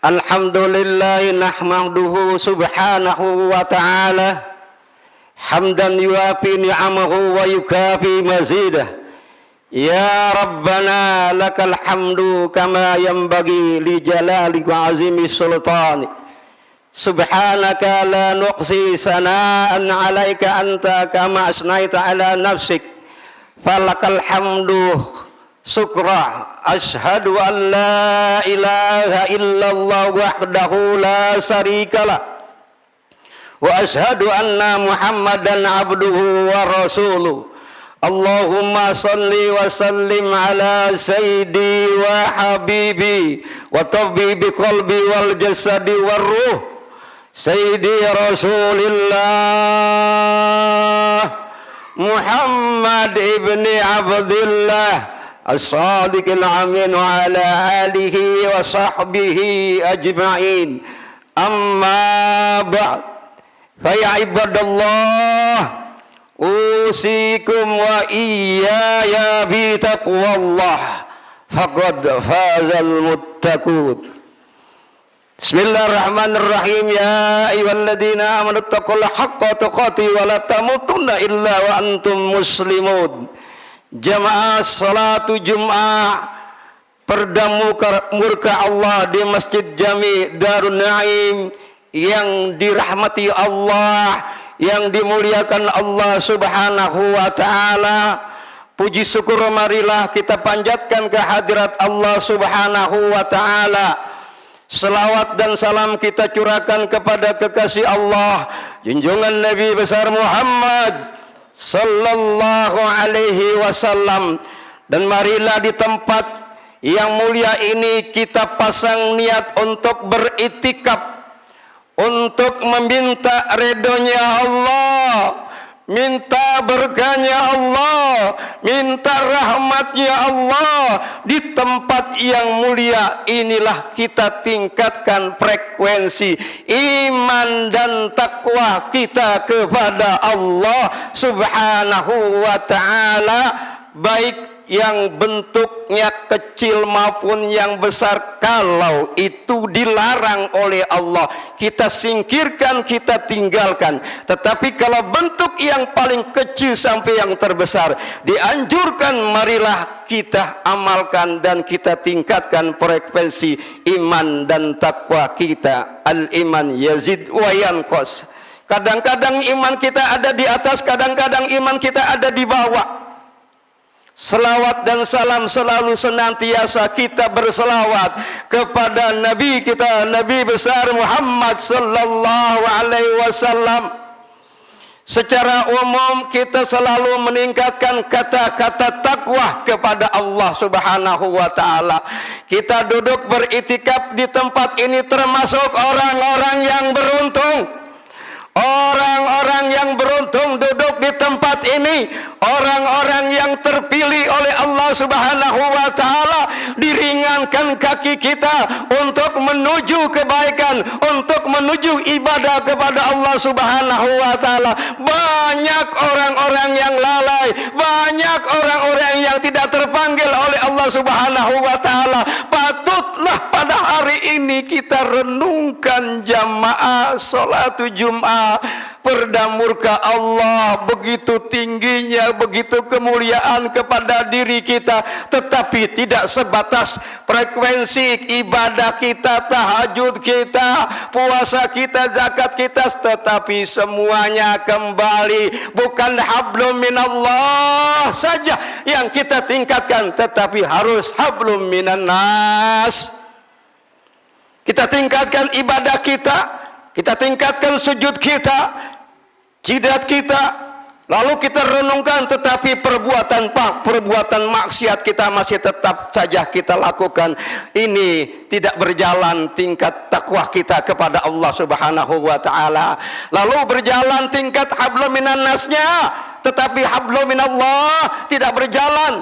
Alhamdulillah nahmaduhu subhanahu wa ta'ala hamdan yuafi ni'amahu wa yukafi mazidah. Ya Rabbana lakal hamdu kama yanbaghi li jalali wa azimi sultani. Subhanaka la nuqsi sana'an 'alaika anta kama asnaita 'ala nafsik. Falakal hamdu syukra. Ashhadu an la ilaha illallah wahdahu la syarikalah wa ashhadu anna Muhammadan abduhu wa rasuluh. Allahumma salli wa sallim ala sayyidi wa habibi wa tabibi qalbi wal jasadi war ruh sayyidi Rasulillah Muhammad ibni Abdillah as-sadiqil amin wa ala alihi wa sahbihi ajma'in. Amma ba'd, fa ya ibadallah, usikum wa iyaya bi taqwallah faqad fazal muttaqun. Bismillahirrahmanirrahim. Ya ayyuhalladzina amanu taqullaha haqqa tuqatih wa la tamutunna illa wa antum muslimun. Jamaah salatu Jum'ah murka Allah di Masjid Jami Darun Naim yang dirahmati Allah, yang dimuliakan Allah subhanahu wa ta'ala. Puji syukur marilah kita panjatkan ke hadirat Allah subhanahu wa ta'ala. Selawat dan salam kita curahkan kepada kekasih Allah, junjungan Nabi besar Muhammad sallallahu alaihi wasallam. Dan marilah di tempat yang mulia ini kita pasang niat untuk beritikaf, untuk meminta ridhonya Allah, minta berkahnya Allah, minta rahmatnya Allah. Di tempat yang mulia inilah kita tingkatkan frekuensi iman dan takwa kita kepada Allah subhanahu wa ta'ala, baik yang bentuknya kecil maupun yang besar. Kalau itu dilarang oleh Allah, kita singkirkan, kita tinggalkan. Tetapi kalau bentuk yang paling kecil sampai yang terbesar dianjurkan, marilah kita amalkan dan kita tingkatkan frekuensi iman dan takwa kita. Al-iman yazid wa yanqus. Kadang-kadang iman kita ada di atas, kadang-kadang iman kita ada di bawah. Selawat dan salam selalu senantiasa kita berselawat kepada Nabi kita, Nabi besar Muhammad sallallahu alaihi wasallam. Secara umum kita selalu meningkatkan kata-kata takwa kepada Allah subhanahu wa ta'ala. Kita duduk beritikaf di tempat ini termasuk orang-orang yang beruntung. Orang-orang yang beruntung duduk di tempat ini, orang-orang yang terpilih oleh Allah subhanahu wa ta'ala. Diringankan kaki kita untuk menuju kebaikan, untuk menuju ibadah kepada Allah subhanahu wa ta'ala. Banyak orang-orang yang lalai, banyak orang-orang yang tidak terpanggil oleh Allah subhanahu wa ta'ala. Patutlah pada hari ini kita renungkan jamaah salatu Jum'ah. Perda murka Allah begitu tingginya, begitu kemuliaan kepada diri kita. Tetapi tidak sebatas frekuensi ibadah kita, tahajud kita, puasa kita, zakat kita, tetapi semuanya kembali bukan hablum minallah saja yang kita tingkatkan, tetapi harus hablum minan nas. Kita tingkatkan ibadah kita tingkatkan sujud kita, jidat kita, lalu kita renungkan. Tetapi perbuatan maksiat kita masih tetap saja kita lakukan. Ini tidak berjalan tingkat takwa kita kepada Allah subhanahu wa ta'ala. Lalu berjalan tingkat hablum minan nasnya, tetapi hablum minallah tidak berjalan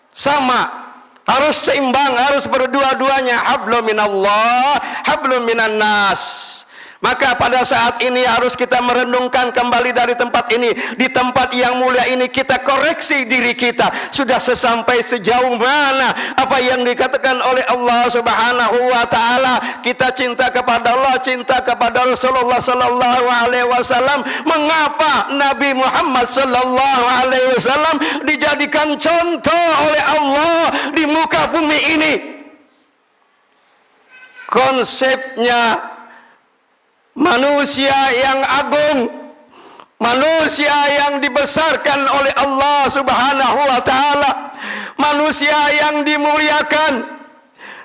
sama. Harus seimbang, harus berdua-duanya. Hablum minallah, hablum minan nas. Maka pada saat ini harus kita merenungkan kembali dari tempat ini. Di tempat yang mulia ini kita koreksi diri kita. Sudah sesampai sejauh mana apa yang dikatakan oleh Allah Subhanahu wa taala. Kita cinta kepada Allah, cinta kepada Rasulullah sallallahu alaihi wasallam. Mengapa Nabi Muhammad sallallahu alaihi wasallam dijadikan contoh oleh Allah di muka bumi ini? Konsepnya manusia yang agung, manusia yang dibesarkan oleh Allah Subhanahu wa taala, manusia yang dimuliakan,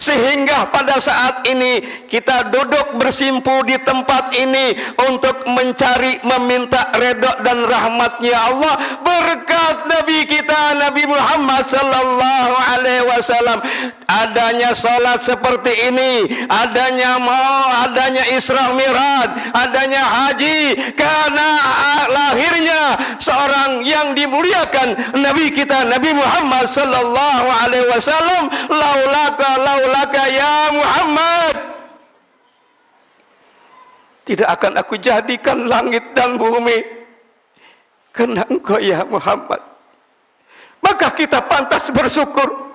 sehingga pada saat ini kita duduk bersimpu di tempat ini untuk mencari, meminta redha dan rahmatnya Allah berkat Nabi kita Nabi Muhammad sallallahu alaihi wasallam. Adanya salat seperti ini, adanya Isra Mi'raj, adanya haji, karena lahirnya seorang yang dimuliakan Nabi kita Nabi Muhammad sallallahu alaihi wasallam. Laulaka ya Muhammad, tidak akan aku jadikan langit dan bumi karena engkau ya Muhammad. Maka kita pantas bersyukur.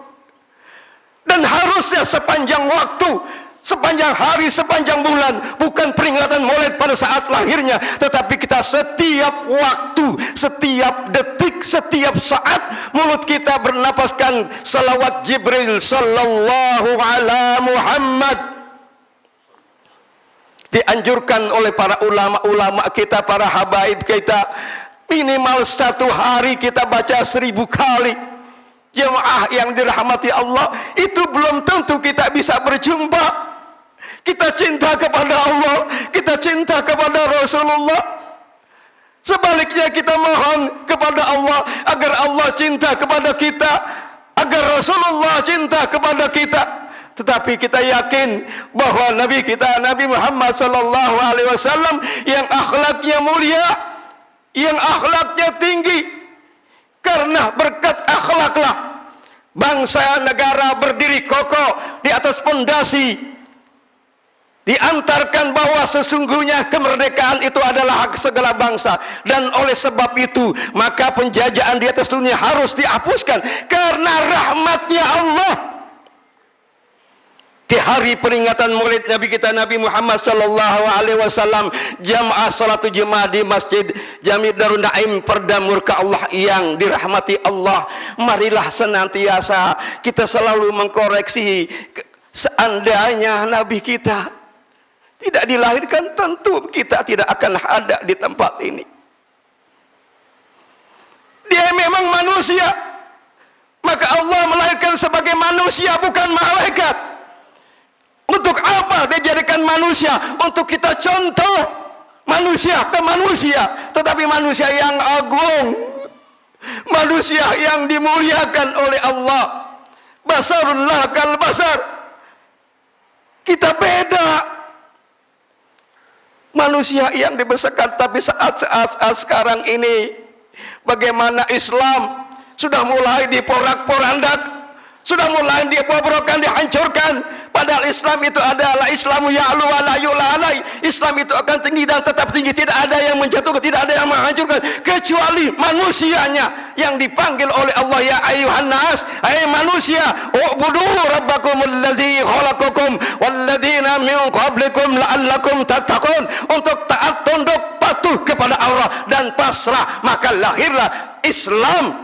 Dan harusnya sepanjang waktu, sepanjang hari, sepanjang bulan, bukan peringatan Maulid pada saat lahirnya, tetapi kita setiap waktu, setiap detik, setiap saat mulut kita bernapaskan salawat Jibril sallallahu ala Muhammad. Dianjurkan oleh para ulama-ulama kita, para habaib kita, minimal satu hari kita baca 1000 kali. Jemaah yang dirahmati Allah, itu belum tentu kita bisa berjumpa. Kita cinta kepada Allah, kita cinta kepada Rasulullah. Sebaliknya kita mohon kepada Allah agar Allah cinta kepada kita, agar Rasulullah cinta kepada kita. Tetapi kita yakin bahwa Nabi kita Nabi Muhammad sallallahu alaihi wasallam yang akhlaknya mulia, yang akhlaknya tinggi, karena berkat akhlaklah bangsa negara berdiri kokoh di atas pondasi, diantarkan bahwa sesungguhnya kemerdekaan itu adalah hak segala bangsa. Dan oleh sebab itu maka penjajahan di atas dunia harus dihapuskan karena rahmatnya Allah. Di hari peringatan Maulid Nabi kita Nabi Muhammad sallallahu alaihi wasallam, jamaah salat jemaah di Masjid Jami Darun Naim Perda Murka Allah yang dirahmati Allah, marilah senantiasa kita selalu mengkoreksi. Seandainya Nabi kita tidak dilahirkan, tentu kita tidak akan ada di tempat ini. Dia memang manusia, maka Allah melahirkan sebagai manusia, bukan malaikat. Untuk apa dia jadikan manusia? Untuk kita contoh manusia ke manusia, tetapi manusia yang agung, manusia yang dimuliakan oleh Allah. Basarullah kal basar. Kita beda. Manusia yang dibesarkan, tapi saat sekarang ini bagaimana Islam sudah mulai diporak-porandak, sudah mulai dibobrokan, dihancurkan. Padahal Islam itu adalah Islamu ya'lu wa la yu'la alai. Islam itu akan tinggi dan tetap tinggi. Tidak ada yang menjatuhkan, tidak ada yang menghancurkan, kecuali manusianya yang dipanggil oleh Allah. Ya ayyuhan nas, hai manusia, u'budu rabbakumul ladzi khalaqakum walladzina min qablikum la'allakum tattaqun. Untuk taat, tunduk, patuh kepada Allah dan pasrah, maka lahirlah Islam.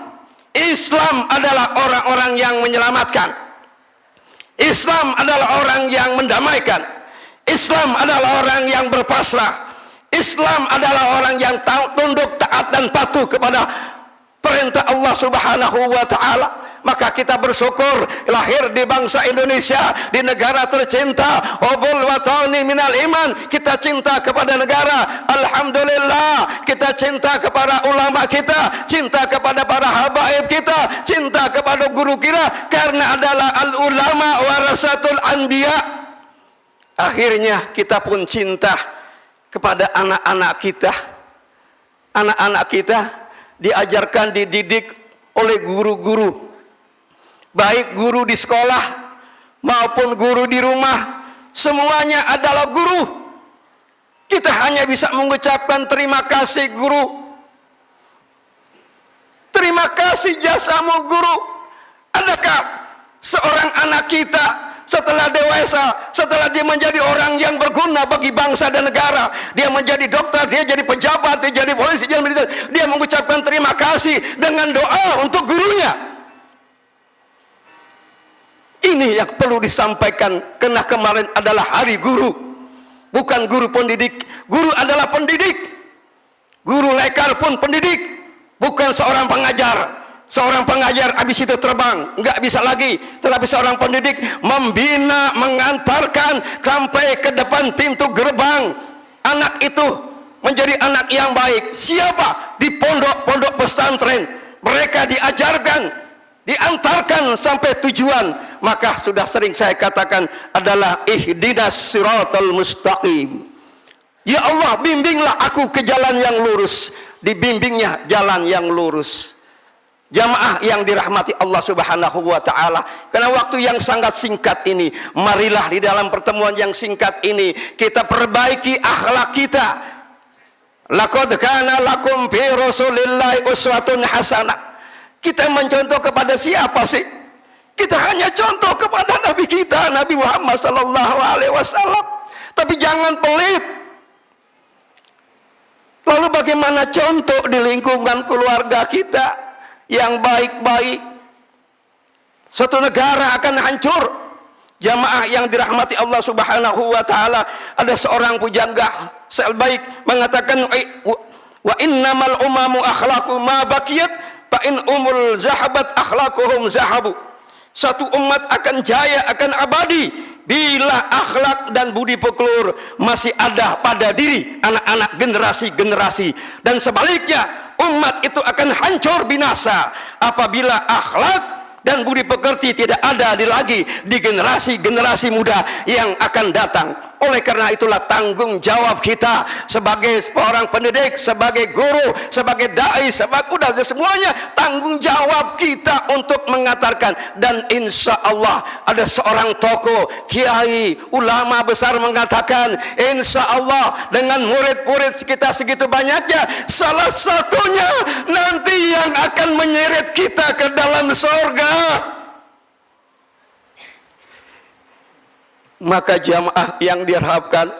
Islam adalah orang-orang yang menyelamatkan. Islam adalah orang yang mendamaikan. Islam adalah orang yang berpasrah. Islam adalah orang yang tunduk, taat dan patuh kepada perintah Allah Subhanahu wa taala. Maka kita bersyukur lahir di bangsa Indonesia, di negara tercinta. Hubul watani minal iman. Kita cinta kepada negara, alhamdulillah. Kita cinta kepada ulama kita, cinta kepada para habaib kita, cinta kepada guru kita, karena adalah al ulama warasatul anbiya. Akhirnya kita pun cinta kepada anak-anak kita. Anak-anak kita diajarkan, dididik oleh guru-guru, baik guru di sekolah maupun guru di rumah, semuanya adalah guru. Kita hanya bisa mengucapkan terima kasih guru. Terima kasih jasamu guru. Adakah seorang anak kita setelah dewasa, setelah dia menjadi orang yang berguna bagi bangsa dan negara, dia menjadi dokter, dia jadi pejabat, dia jadi polisi, dia militer, dia mengucapkan terima kasih dengan doa untuk gurunya? Ini yang perlu disampaikan, karena kemarin adalah hari guru, bukan guru pendidik. Guru adalah pendidik, guru lekar pun pendidik, bukan seorang pengajar. Seorang pengajar habis itu terbang, nggak bisa lagi. Tetapi seorang pendidik membina, mengantarkan sampai ke depan pintu gerbang. Anak itu menjadi anak yang baik. Siapa? Di pondok-pondok pesantren, mereka diajarkan, diantarkan sampai tujuan. Maka sudah sering saya katakan adalah ihdinas siratal mustaqim. Ya Allah, bimbinglah aku ke jalan yang lurus. Dibimbingnya jalan yang lurus. Jamaah yang dirahmati Allah Subhanahu wa taala, karena waktu yang sangat singkat ini, marilah di dalam pertemuan yang singkat ini kita perbaiki akhlak kita. Laqad kana lakum fi Rasulillahi uswatun hasanah. Kita mencontoh kepada siapa sih? Kita hanya contoh kepada Nabi kita, Nabi Muhammad sallallahu alaihi wasallam. Tapi jangan pelit. Lalu bagaimana contoh di lingkungan keluarga kita yang baik-baik? Suatu negara akan hancur. Jamaah yang dirahmati Allah Subhanahu wa taala, ada seorang pujangga baik mengatakan, wa innamal umamu akhlaqu ma baqiyat fa in umul zahabat akhlaquhum zahabu. Satu umat akan jaya, akan abadi bila akhlak dan budi pekelur masih ada pada diri anak-anak generasi-generasi. Dan sebaliknya, umat itu akan hancur binasa apabila akhlak dan budi pekerti tidak ada lagi di generasi-generasi muda yang akan datang. Oleh karena itulah tanggung jawab kita sebagai seorang pendidik, sebagai guru, sebagai dai, sebagai semuanya, tanggung jawab kita untuk mengantarkan. Dan insya Allah ada seorang tokoh, kiai, ulama besar mengatakan, insya Allah dengan murid-murid kita segitu banyaknya, salah satunya nanti yang akan menyeret kita ke dalam surga. Maka jamaah yang diharapkan,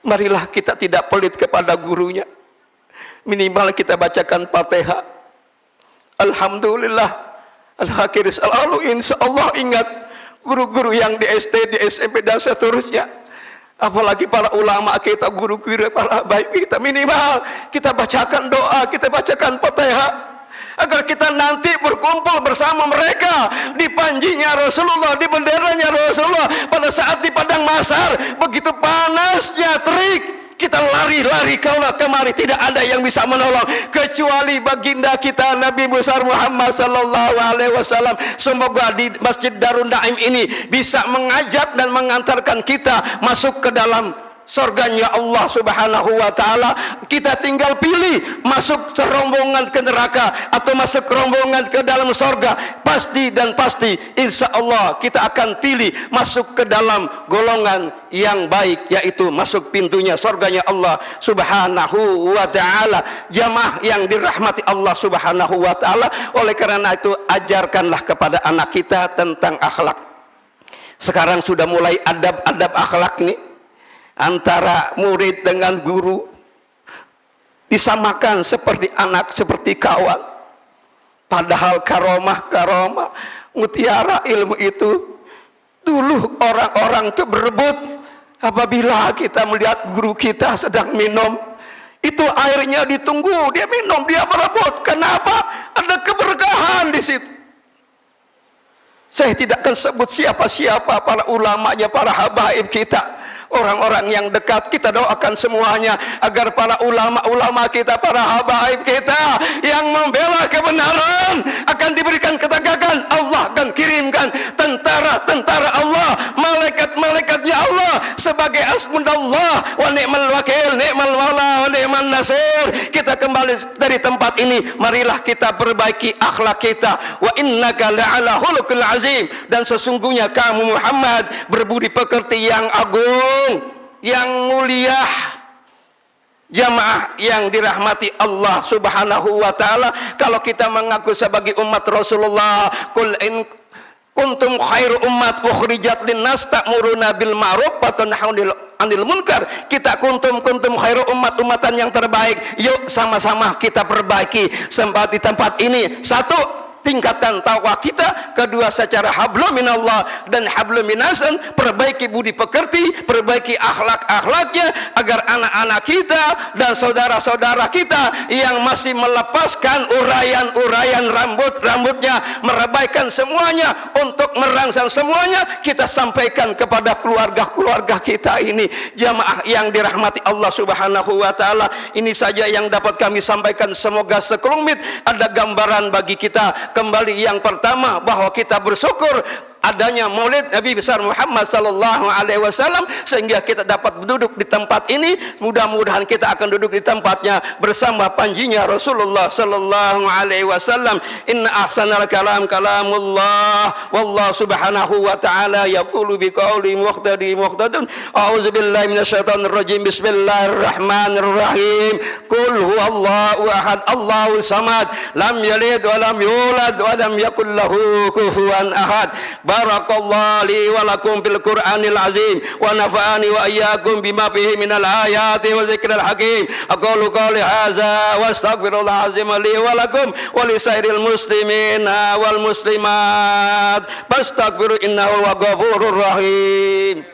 marilah kita tidak pelit kepada gurunya. Minimal kita bacakan Fatihah. Alhamdulillah. Al-Akhir selalu insya Allah ingat guru-guru yang di SD, di SMP dan seterusnya. Apalagi para ulama kita, guru-guru para baik kita, minimal kita bacakan doa, kita bacakan Fatihah, agar kita nanti berkumpul bersama mereka di panjinya Rasulullah, di benderanya Rasulullah. Pada saat di padang mahsyar begitu panasnya terik, kita lari-lari kemari, tidak ada yang bisa menolong kecuali baginda kita Nabi besar Muhammad sallallahu alaihi wasallam. Semoga di Masjid Darun Naim ini bisa mengajak dan mengantarkan kita masuk ke dalam surganya Allah Subhanahu wa taala. Kita tinggal pilih masuk serombongan ke neraka atau masuk rombongan ke dalam surga. Pasti dan pasti insya Allah kita akan pilih masuk ke dalam golongan yang baik, yaitu masuk pintunya surganya Allah Subhanahu wa taala. Jamaah yang dirahmati Allah Subhanahu wa taala, oleh karena itu ajarkanlah kepada anak kita tentang akhlak. Sekarang sudah mulai adab-adab akhlak nih, antara murid dengan guru disamakan seperti anak, seperti kawan. Padahal karomah mutiara ilmu itu dulu orang-orang itu berebut. Apabila kita melihat guru kita sedang minum, itu airnya ditunggu, dia minum, dia berebut. Kenapa? Ada keberkahan di situ. Saya tidak akan sebut siapa-siapa para ulamanya, para habaib kita, orang-orang yang dekat. Kita doakan semuanya agar para ulama-ulama kita, para habaib kita yang membela kebenaran akan diberikan ketegakan. Allah akan kirimkan tentara-tentara Allah, malaikat-malaikatnya Allah sebagai asmundallah wa ni'mal wakil, ni'mal maula wa ni'man nasir. Kita kembali dari tempat ini, marilah kita perbaiki akhlak kita. Wa innaka la'ala khuluqil azim, dan sesungguhnya kamu Muhammad berbudi pekerti yang agung. yang mulia, jamaah yang dirahmati Allah Subhanahu wa taala, kalau kita mengaku sebagai umat Rasulullah, qul in kuntum khairu ummat ukhrijat linnas ta'muruna bil ma'ruf wa tanhauna 'anil munkar. Kita kuntum khairu umatan yang terbaik. Yuk sama-sama kita perbaiki di tempat ini. Satu, tingkatkan takwa kita. Kedua, secara hablum minallah dan hablum minasan, perbaiki budi pekerti, perbaiki akhlak-akhlaknya, agar anak-anak kita dan saudara-saudara kita yang masih melepaskan urayan-urayan rambutnya, merebaikan semuanya untuk merangsang semuanya, kita sampaikan kepada keluarga-keluarga kita ini. Jamaah yang dirahmati Allah Subhanahu wa taala, ini saja yang dapat kami sampaikan. Semoga sekelumit ada gambaran bagi kita. Kembali yang pertama, bahwa kita bersyukur adanya maulid Nabi besar Muhammad sallallahu alaihi wasallam, sehingga kita dapat duduk di tempat ini. Mudah-mudahan kita akan duduk di tempatnya bersama panjinya Rasulullah sallallahu alaihi wasallam. Inna ahsanal kalam kalamullah, wallahu subhanahu wa ta'ala yaqulu biqauli muqtadun. A'udzu billahi minasyaitonir rajim. Bismillahirrahmanirrahim. Qul huwallahu ahad, Allahu samad, lam yalid wa lam yulad wa lam yakul lahu kufuwan ahad. Barakallahu li wa lakum bil Qur'anil azim wa nafa'ani wa iyyakum bima fihi minal ayati wa dzikril hakim. Aqulu qawli hadza wa astaghfirullah azim li wa lakum wa li sairil muslimina wal muslimat. Fastaghfiru innahu huwal ghafurur rahim.